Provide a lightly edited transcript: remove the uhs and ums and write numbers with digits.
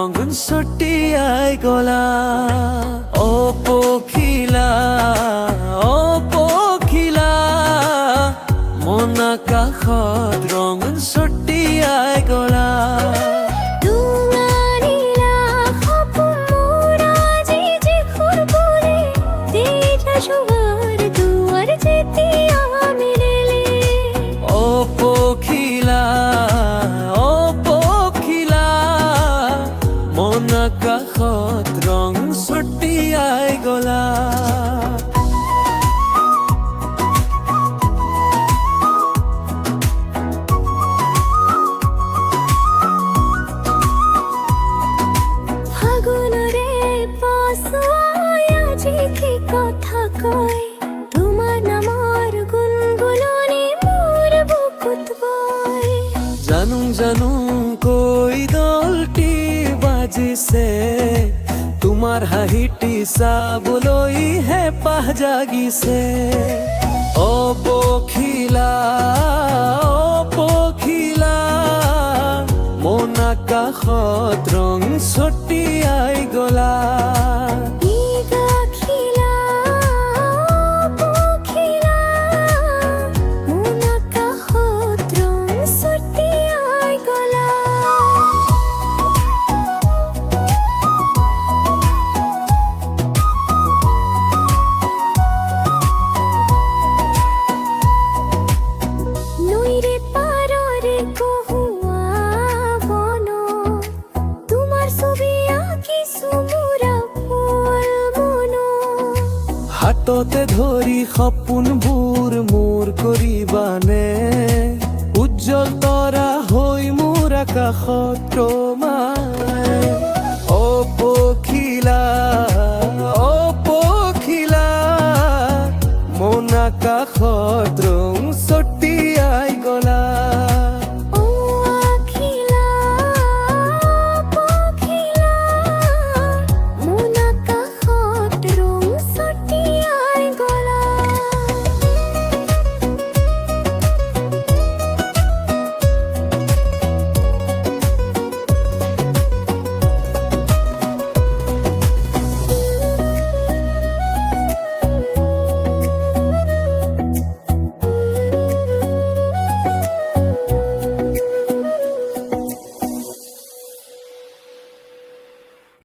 ৰঙন ছটিয়াই গলা অ পখিলা মন আকাশত ৰঙন ছটিয়াই গলা আকাশত ৰং ছটিয়াই গলা ফাগুনৰে পাছুৱাই আজি কি কথা কয় তোমাৰ নামৰ গুণগুণনি মোৰ বুকুত বয় জানো জানো কৈ দলটি বাজিছে তোমাৰ হাঁহিটি চাবলৈ হেঁপাহ জাগিছে অ পখিলা মন আকাশত ৰং ছটিয়াই গলা হাততে ধৰি সপোনবোৰ মোৰ কৰিবানে উজ্জ্বল তৰা হৈ মোৰ আকাশত তোমাৰ